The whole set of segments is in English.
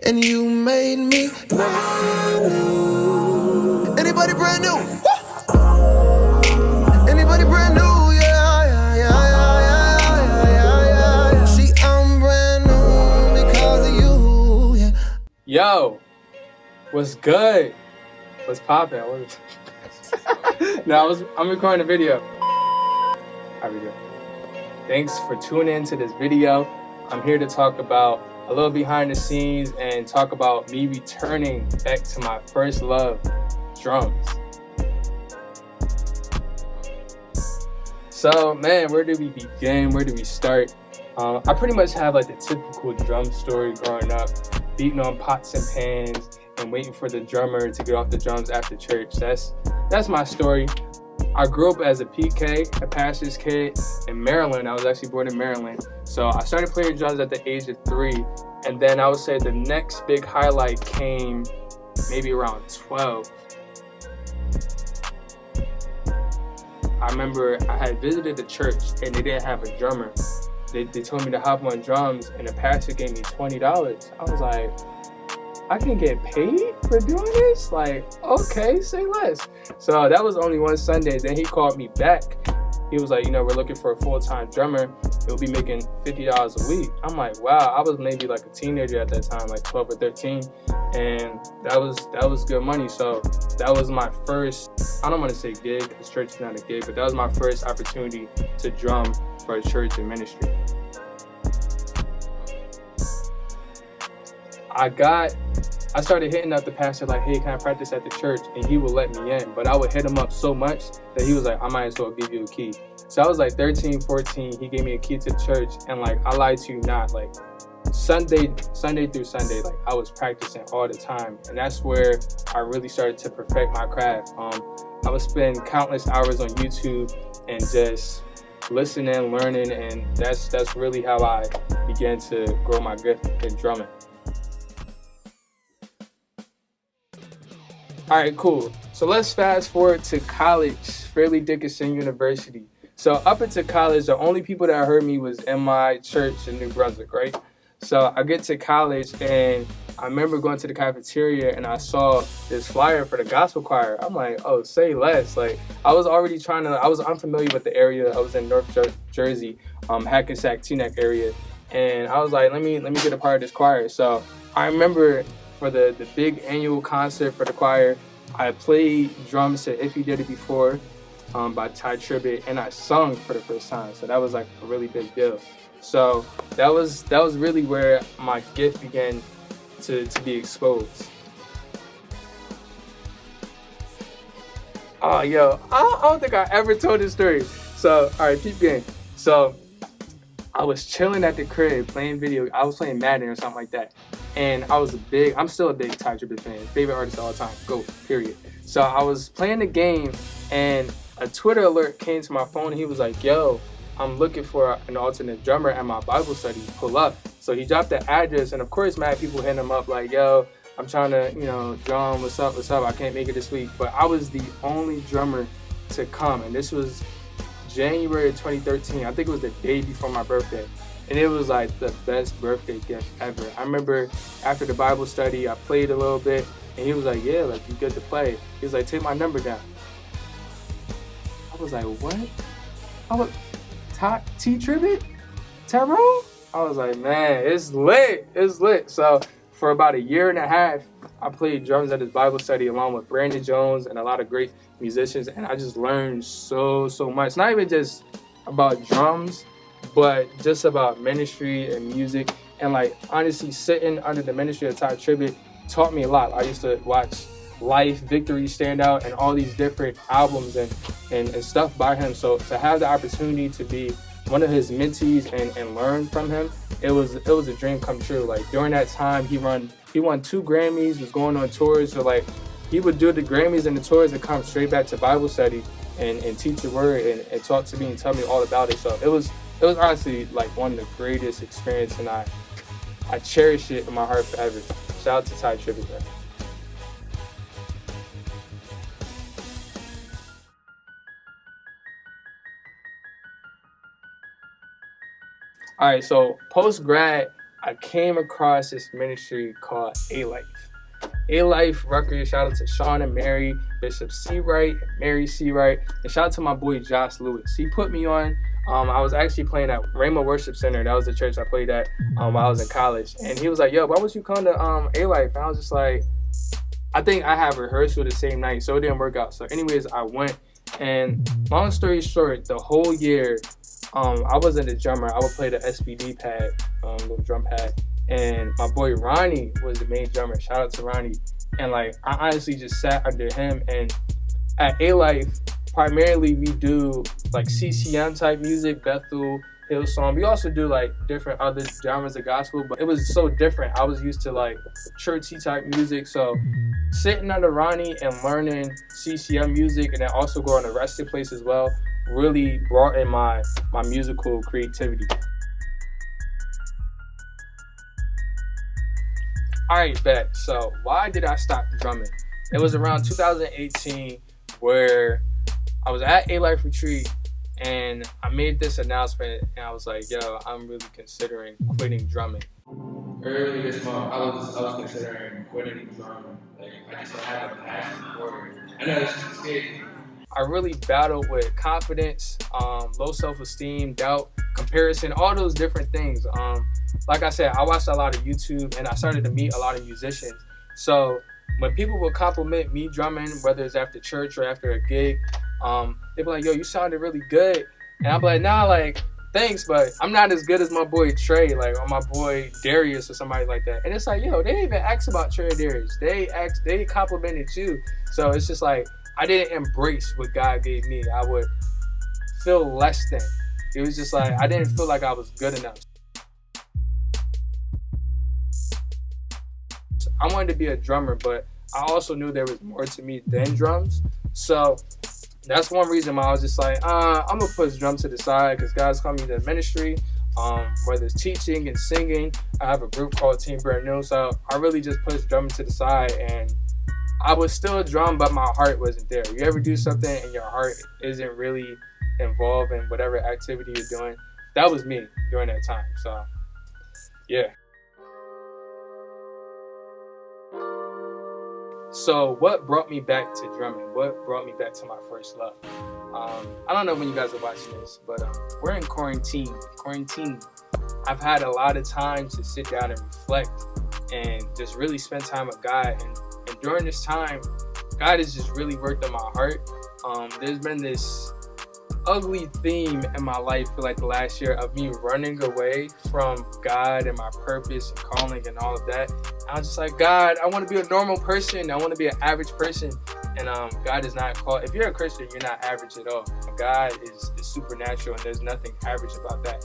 and you made me brand new. Anybody brand new? Anybody brand new? Yeah. See, I'm brand new because of you. Yeah. Yo, what's good? What's poppin'? No, I'm recording a video. How we doing? Thanks for tuning into this video. I'm here to talk about a little behind the scenes and talk about me returning back to my first love, drums. So, man, where do we begin? Where do we start? I pretty much have like the typical drum story growing up, beating on pots and pans and waiting for the drummer to get off the drums after church. That's my story. I grew up as a PK, a pastor's kid in Maryland. I was actually born in Maryland. So I started playing drums at the age of 3. And then I would say the next big highlight came maybe around 12. I remember I had visited the church and they didn't have a drummer. They told me to hop on drums and the pastor gave me $20. I was like, I can get paid for doing this? Like, okay, say less. So that was only one Sunday. Then he called me back. He was like, we're looking for a full-time drummer. He'll be making $50 a week. I'm like, wow. I was maybe like a teenager at that time, like 12 or 13. And that was good money. So that was my first, I don't want to say gig because church is not a gig, but that was my first opportunity to drum for a church and ministry. I started hitting up the pastor like, hey, can I practice at the church? And he would let me in. But I would hit him up so much that he was like, I might as well give you a key. So I was like 13, 14. He gave me a key to the church. And like, I lied to you not, like Sunday through Sunday, like I was practicing all the time. And that's where I really started to perfect my craft. I would spend countless hours on YouTube and just listening, learning. And that's really how I began to grow my gift in drumming. All right, cool. So let's fast forward to college, Fairleigh Dickinson University. So up into college, the only people that heard me was in my church in New Brunswick, right? So I get to college and I remember going to the cafeteria and I saw this flyer for the gospel choir. I'm like, oh, say less. Like I was unfamiliar with the area. I was in North Jersey, Hackensack, Teaneck area. And I was like, let me get a part of this choir. So I remember for the big annual concert for the choir, I played drums to If You Did It Before by Ty Tribbett, and I sung for the first time. So that was like a really big deal. So that was really where my gift began to be exposed. Oh, yo, I don't think I ever told this story. So, all right, keep going. So I was chilling at the crib playing I was playing Madden or something like that. And I'm still a big Ty Tribbett fan. Favorite artist of all time. Go, period. So I was playing the game and a Twitter alert came to my phone and he was like, yo, I'm looking for an alternate drummer at my Bible study. Pull up. So he dropped the address and of course, mad people hitting him up like, yo, I'm trying to, drum, what's up? I can't make it this week. But I was the only drummer to come. And this was January 2013. I think it was the day before my birthday. And it was like the best birthday gift ever. I remember after the Bible study, I played a little bit and he was like, yeah, like you good to play. He was like, take my number down. I was like, what? I was, T Tribbett? Tyrone? I was like, man, it's lit. So for about a year and a half, I played drums at his Bible study along with BrandNew's and a lot of great musicians. And I just learned so much. Not even just about drums, but just about ministry and music. And like, honestly, sitting under the ministry of Ty Tribbett taught me a lot. I used to watch Life, Victory, Stand Out, and all these different albums and stuff by him. So to have the opportunity to be one of his mentees and learn from him, it was a dream come true. Like during that time, he won 2 Grammys, was going on tours. So like he would do the Grammys and the tours and come straight back to Bible study and teach the word and talk to me and tell me all about it. So it was honestly like one of the greatest experiences, and I cherish it in my heart forever. Shout out to Ty Tribbett, man. All right, so post-grad, I came across this ministry called A-Life. A-Life Records, shout out to Sean and Mary, Bishop C. Wright, and Mary C. Wright, and shout out to my boy Josh Lewis. He put me on. I was actually playing at Rhema Worship Center. That was the church I played at while I was in college. And he was like, yo, why would you come to A-Life? And I was just like, I think I had rehearsal the same night, so it didn't work out. So anyways, I went. And long story short, the whole year, I wasn't a drummer. I would play the SBD pad, the drum pad. And my boy Ronnie was the main drummer. Shout out to Ronnie. And like, I honestly just sat under him. And at A-Life, primarily we do like CCM type music, Bethel, Hillsong. We also do like different other genres of gospel, but it was so different. I was used to like churchy type music. So sitting under Ronnie and learning CCM music, and then also going to Rested Place as well, really brought in my musical creativity. All right, bet. So why did I stop drumming? It was around 2018 where I was at A-Life Retreat and I made this announcement and I was like, yo, I'm really considering quitting drumming. Early this month, I was considering quitting drumming. Like, I just don't have a passion for it. I know it's scary. I really battled with confidence, low self-esteem, doubt, comparison, all those different things. Like I said, I watched a lot of YouTube and I started to meet a lot of musicians. So when people would compliment me drumming, whether it's after church or after a gig, they'd be like, yo, you sounded really good. And I'd be like, nah, like, thanks, but I'm not as good as my boy Trey, like, or my boy Darius or somebody like that. And it's like, yo, they didn't even ask about Trey or Darius. They complimented you. So it's just like, I didn't embrace what God gave me. I would feel less than. It was just like, I didn't feel like I was good enough. I wanted to be a drummer, but I also knew there was more to me than drums. So that's one reason why I was just like, I'm gonna push drums to the side because God's called me to ministry, whether it's teaching and singing. I have a group called Team BrandNew's, so I really just pushed drumming to the side, and I was still a drum, but my heart wasn't there. You ever do something and your heart isn't really involved in whatever activity you're doing? That was me during that time. So yeah. So what brought me back to drumming? What brought me back to my first love? I don't know when you guys are watching this, but we're in quarantine. I've had a lot of time to sit down and reflect and just really spend time with God. And during this time, God has just really worked on my heart. There's been this ugly theme in my life for like the last year of me running away from God and my purpose and calling and all of that. I was just like, God, I want to be a normal person. I want to be an average person. And God is not called. If you're a Christian, you're not average at all. God is supernatural, and there's nothing average about that.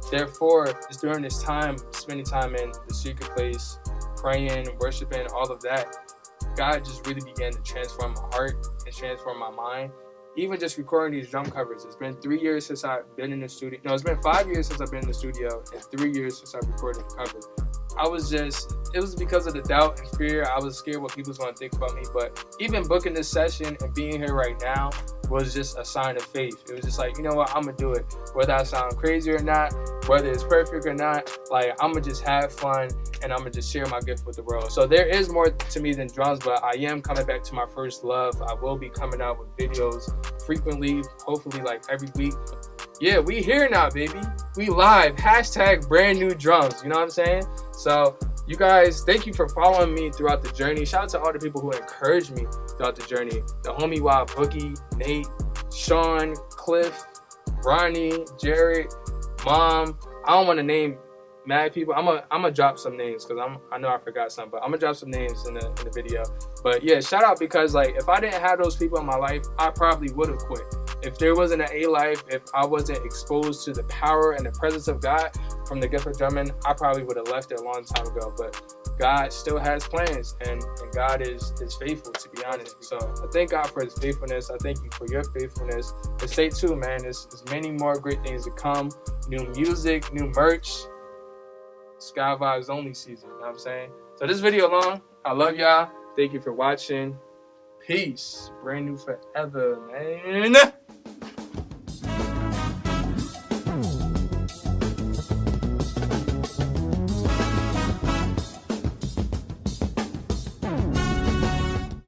Therefore, just during this time, spending time in the secret place, praying, worshiping, all of that, God just really began to transform my heart and transform my mind. Even just recording these drum covers. It's been 3 years since I've been in the studio. No, it's been 5 years since I've been in the studio and 3 years since I recorded the cover. It was because of the doubt and fear. I was scared what people was going to think about me. But even booking this session and being here right now was just a sign of faith. It was just like, you know what, I'm going to do it. Whether I sound crazy or not, whether it's perfect or not, like, I'm going to just have fun and I'm going to just share my gift with the world. So there is more to me than drums, but I am coming back to my first love. I will be coming out with videos frequently, hopefully like every week. Yeah, we here now, baby. We live. Hashtag brand new drums. You know what I'm saying? So you guys, thank you for following me throughout the journey. Shout out to all the people who encouraged me throughout the journey. The homie Wild Boogie, Nate, Sean, Cliff, Ronnie, Jared, Mom. I don't want to name mad people. I'm gonna drop some names because I know I forgot some, but I'm gonna drop some names in the video. But yeah, shout out, because like if I didn't have those people in my life, I probably would have quit. If there wasn't an A-Life, if I wasn't exposed to the power and the presence of God from the gift of drumming, I probably would have left it a long time ago. But God still has plans, and God is faithful, to be honest. So I thank God for his faithfulness. I thank you for your faithfulness. And stay tuned, man. There's many more great things to come. New music, new merch. Sky Vibes only season, you know what I'm saying? So this video long. I love y'all. Thank you for watching. Peace. Brand new forever, man.